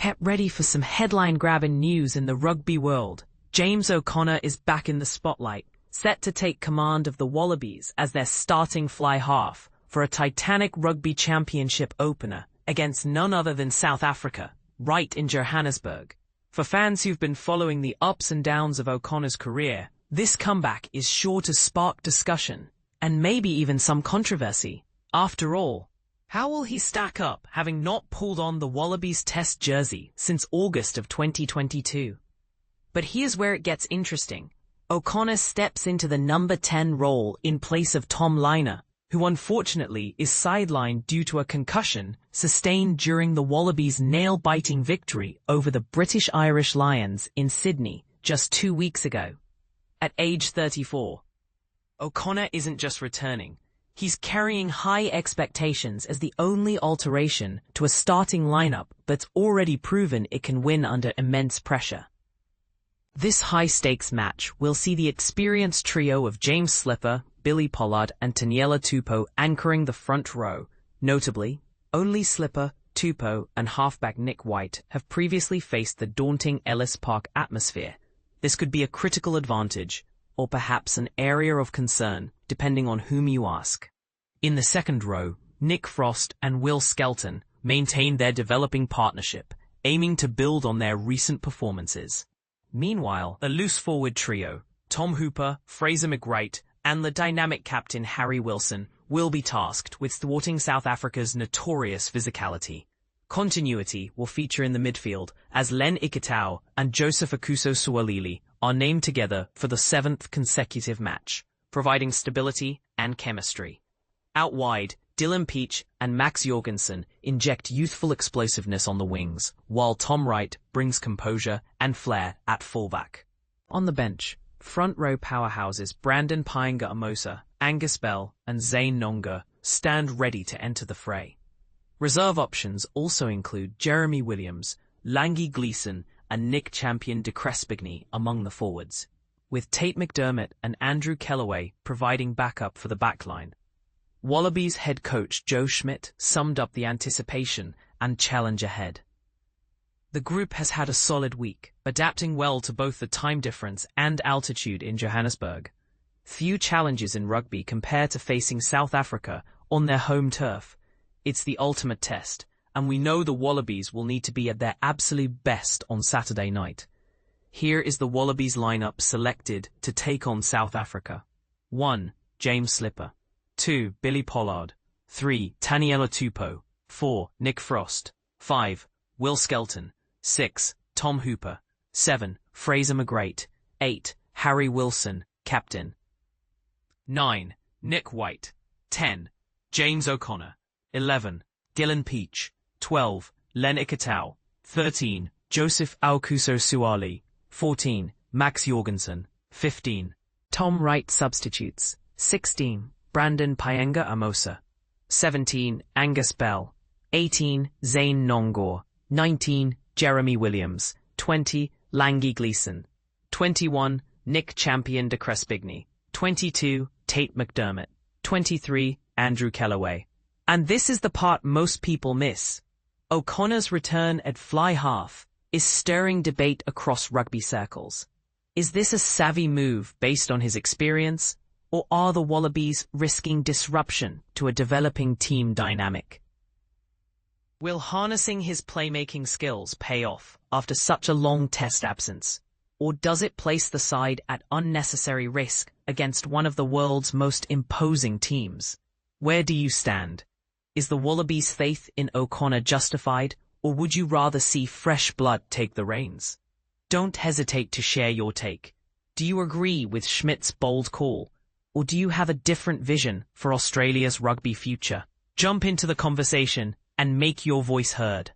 Get ready for some headline-grabbing news in the rugby world. James O'Connor is back in the spotlight, set to take command of the Wallabies as their starting fly half for a titanic Rugby Championship opener against none other than South Africa, right in Johannesburg. For fans who've been following the ups and downs of O'Connor's career, this comeback is sure to spark discussion, and maybe even some controversy. After all, how will he stack up, having not pulled on the Wallabies Test jersey since August of 2022? But here's where it gets interesting. O'Connor steps into the number 10 role in place of Tom Lynagh, who unfortunately is sidelined due to a concussion sustained during the Wallabies' nail-biting victory over the British Irish Lions in Sydney just 2 weeks ago. At age 34, O'Connor isn't just returning. He's carrying high expectations as the only alteration to a starting lineup that's already proven it can win under immense pressure. This high-stakes match will see the experienced trio of James Slipper, Billy Pollard and Taniela Tupou anchoring the front row. Notably, only Slipper, Tupou and halfback Nick White have previously faced the daunting Ellis Park atmosphere. This could be a critical advantage, or perhaps an area of concern, depending on whom you ask. In the second row, Nick Frost and Will Skelton maintain their developing partnership, aiming to build on their recent performances. Meanwhile, the loose forward trio, Tom Hooper, Fraser McReight, and the dynamic captain Harry Wilson, will be tasked with thwarting South Africa's notorious physicality. Continuity will feature in the midfield as Len Ikitau and Joseph Akuso Sualili are named together for the 7th consecutive match, providing stability and chemistry. Out wide, Dylan Peach and Max Jorgensen inject youthful explosiveness on the wings, while Tom Wright brings composure and flair at fullback. On the bench, front row powerhouses Brandon Paenga-Amosa, Angus Bell and Zane Nonga stand ready to enter the fray. Reserve options also include Jeremy Williams, Langi Gleeson and Nick Champion de Crespigny among the forwards, with Tate McDermott and Andrew Kellaway providing backup for the backline. Wallabies head coach Joe Schmidt summed up the anticipation and challenge ahead. The group has had a solid week, adapting well to both the time difference and altitude in Johannesburg. Few challenges in rugby compare to facing South Africa on their home turf. It's the ultimate test, and we know the Wallabies will need to be at their absolute best on Saturday night. Here is the Wallabies lineup selected to take on South Africa. 1. James Slipper. 2. Billy Pollard. 3. Taniela Tupou. 4. Nick Frost. 5. Will Skelton. 6. Tom Hooper. 7. Fraser McReight. 8. Harry Wilson, captain. 9. Nick White. 10. James O'Connor. 11. Dylan Peach. 12. Len Ikitau. 13. Joseph Akuso Sualili. 14. Max Jorgensen. 15. Tom Wright substitutes. 16. Brandon Paenga-Amosa. 17. Angus Bell. 18. Zane Nonga. 19. Jeremy Williams. 20. Langi Gleeson. 21. Nick Champion de Crespigny. 22. Tate McDermott. 23. Andrew Kellaway. And this is the part most people miss. O'Connor's return at fly half is stirring debate across rugby circles. Is this a savvy move based on his experience, or are the Wallabies risking disruption to a developing team dynamic? Will harnessing his playmaking skills pay off after such a long test absence, or does it place the side at unnecessary risk against one of the world's most imposing teams? Where do you stand? Is the Wallabies' faith in O'Connor justified, or would you rather see fresh blood take the reins? Don't hesitate to share your take. Do you agree with Schmidt's bold call, or do you have a different vision for Australia's rugby future? Jump into the conversation and make your voice heard.